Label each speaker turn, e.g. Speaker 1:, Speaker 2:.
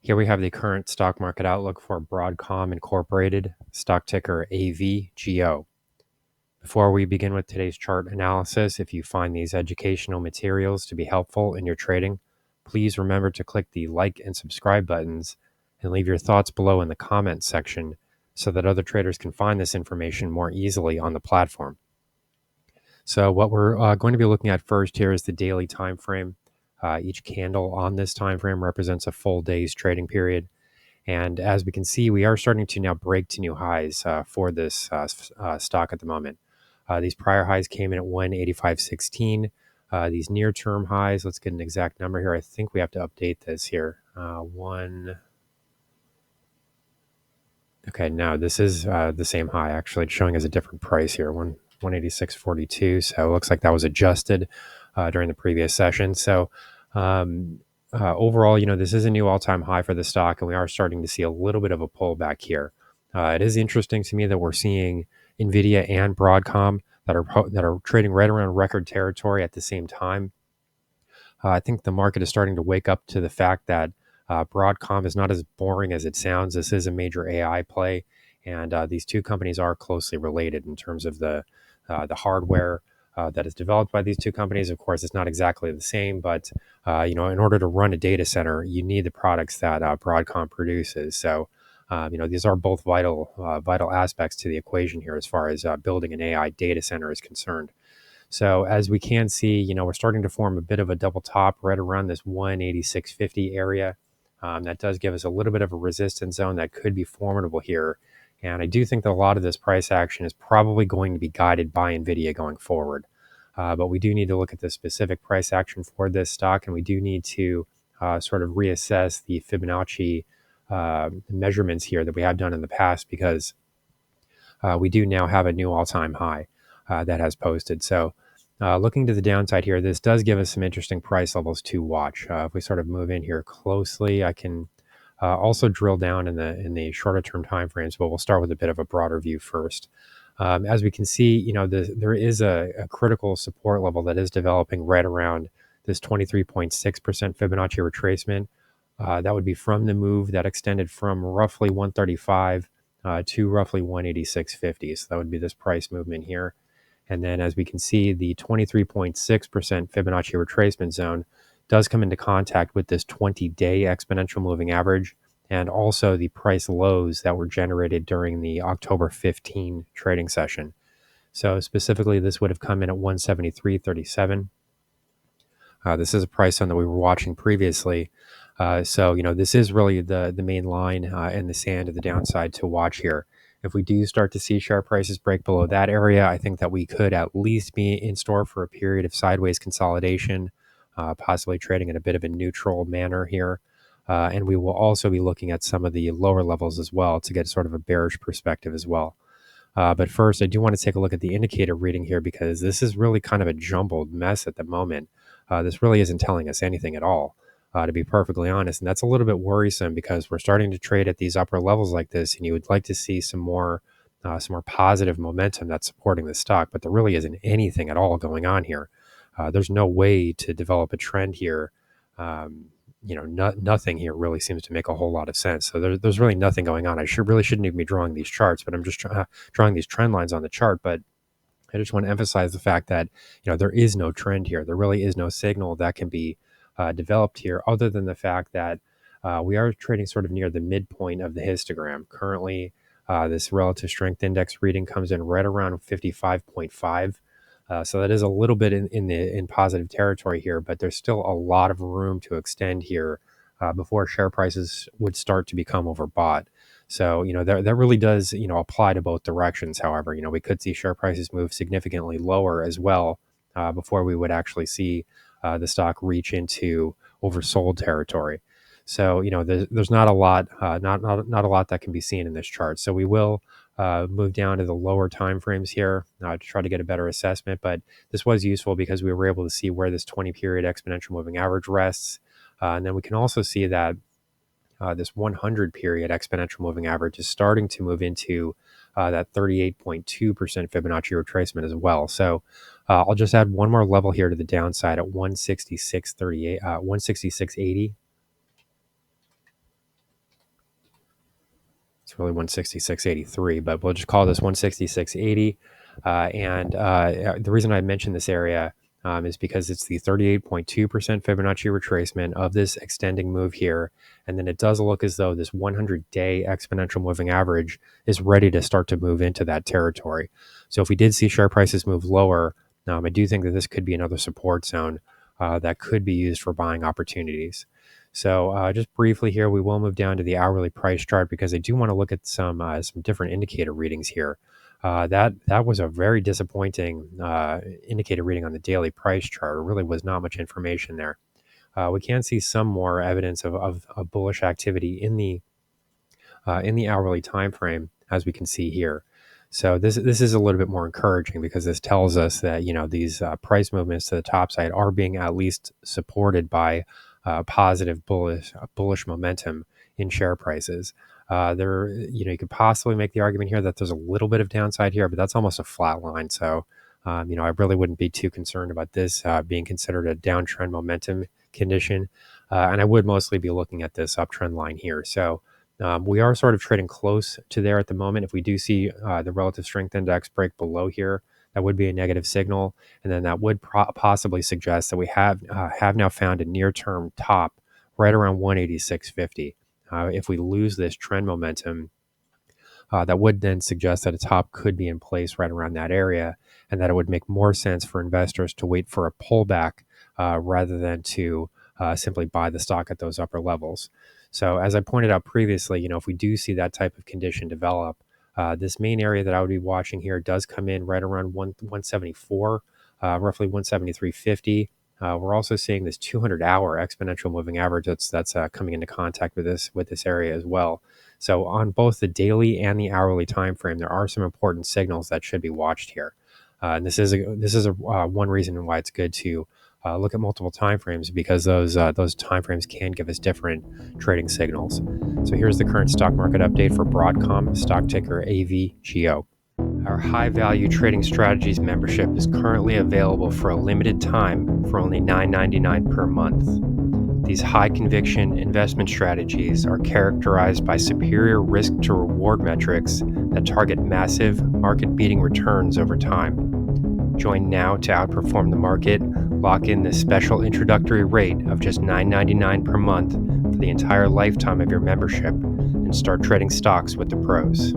Speaker 1: Here we have the current stock market outlook for Broadcom Incorporated, stock ticker AVGO. Before we begin with today's chart analysis, if you find these educational materials to be helpful in your trading, please remember to click the like and subscribe buttons and leave your thoughts below in the comments section so that other traders can find this information more easily on the platform. So what we're going to be looking at first here is the daily time frame. Each candle on this time frame represents a full day's trading period. And as we can see, we are starting to now break to new highs for this stock at the moment. These prior highs came in at 185.16. These near-term highs, let's get an exact number here. I think we have to update this here. Okay, no, this is the same high. Actually, it's showing as a different price here, 186.42. So it looks like that was adjusted during the previous session. So overall, this is a new all-time high for the stock, and we are starting to see a little bit of a pullback here. It is interesting to me that we're seeing NVIDIA and Broadcom that are trading right around record territory at the same time. I think the market is starting to wake up to the fact that Broadcom is not as boring as it sounds. This is a major AI play, and these two companies are closely related in terms of the hardware that is developed by these two companies. Of course, it's not exactly the same, but in order to run a data center, you need the products that Broadcom produces. So, these are both vital aspects to the equation here as far as building an AI data center is concerned. So as we can see, we're starting to form a bit of a double top right around this 186.50 area. That does give us a little bit of a resistance zone that could be formidable here. And I do think that a lot of this price action is probably going to be guided by NVIDIA going forward. But we do need to look at the specific price action for this stock, and we do need to sort of reassess the Fibonacci measurements here that we have done in the past, because we do now have a new all-time high that has posted. So looking to the downside here, this does give us some interesting price levels to watch. If we sort of move in here closely, I can also drill down in the shorter term time frames, but we'll start with a bit of a broader view first. As we can see, there is a critical support level that is developing right around this 23.6% Fibonacci retracement. That would be from the move that extended from roughly 135 to roughly 186.50. So that would be this price movement here. And then as we can see, the 23.6% Fibonacci retracement zone does come into contact with this 20-day exponential moving average, and also the price lows that were generated during the October 15 trading session. So specifically, this would have come in at 173.37. This is a price zone that we were watching previously. So this is really the main line in the sand of the downside to watch here. If we do start to see share prices break below that area, I think that we could at least be in store for a period of sideways consolidation, possibly trading in a bit of a neutral manner here. And we will also be looking at some of the lower levels as well to get sort of a bearish perspective as well. But first, I do want to take a look at the indicator reading here, because this is really kind of a jumbled mess at the moment. This really isn't telling us anything at all, to be perfectly honest. And that's a little bit worrisome, because we're starting to trade at these upper levels like this, and you would like to see some more positive momentum that's supporting the stock, but there really isn't anything at all going on here. There's no way to develop a trend here. Nothing here really seems to make a whole lot of sense. So there's really nothing going on. I really shouldn't even be drawing these charts, but I'm just drawing these trend lines on the chart. But I just want to emphasize the fact that there is no trend here. There really is no signal that can be developed here, other than the fact that we are trading sort of near the midpoint of the histogram. Currently, this relative strength index reading comes in right around 55.5. So that is a little bit in positive territory here, but there's still a lot of room to extend here before share prices would start to become overbought. So, that really does, apply to both directions. However, we could see share prices move significantly lower as well before we would actually see the stock reach into oversold territory. So, there's not a lot, not a lot that can be seen in this chart. So we will move down to the lower time frames here to try to get a better assessment. But this was useful because we were able to see where this 20-period exponential moving average rests. And then we can also see that this 100-period exponential moving average is starting to move into that 38.2% Fibonacci retracement as well. So I'll just add one more level here to the downside at 166.80. It's really 166.83, but we'll just call this 166.80. The reason I mentioned this area is because it's the 38.2% Fibonacci retracement of this extending move here. And then it does look as though this 100-day exponential moving average is ready to start to move into that territory. So if we did see share prices move lower, I do think that this could be another support zone that could be used for buying opportunities. So just briefly here, we will move down to the hourly price chart because I do want to look at some different indicator readings here. That was a very disappointing indicator reading on the daily price chart. There really was not much information there. We can see some more evidence of bullish activity in the hourly time frame, as we can see here. So this is a little bit more encouraging because this tells us that these price movements to the top side are being at least supported by positive bullish momentum in share prices. You could possibly make the argument here that there's a little bit of downside here, but that's almost a flat line. So I really wouldn't be too concerned about this being considered a downtrend momentum condition, and I would mostly be looking at this uptrend line here. So we are sort of trading close to there at the moment. If we do see the relative strength index break below here, that would be a negative signal, and then that would possibly suggest that we have now found a near-term top right around 186.50. If we lose this trend momentum, that would then suggest that a top could be in place right around that area, and that it would make more sense for investors to wait for a pullback rather than to simply buy the stock at those upper levels. So as I pointed out previously, if we do see that type of condition develop, this main area that I would be watching here does come in right around 174, roughly 173.50. We're also seeing this 200-hour exponential moving average that's coming into contact with this area as well. So on both the daily and the hourly time frame, there are some important signals that should be watched here. And this is one reason why it's good to look at multiple timeframes, because those timeframes can give us different trading signals. So here's the current stock market update for Broadcom, stock ticker AVGO. Our high value trading strategies membership is currently available for a limited time for only $9.99 per month. These high conviction investment strategies are characterized by superior risk to reward metrics that target massive market beating returns over time. Join now to outperform the market. Lock in this special introductory rate of just $9.99 per month for the entire lifetime of your membership and start trading stocks with the pros.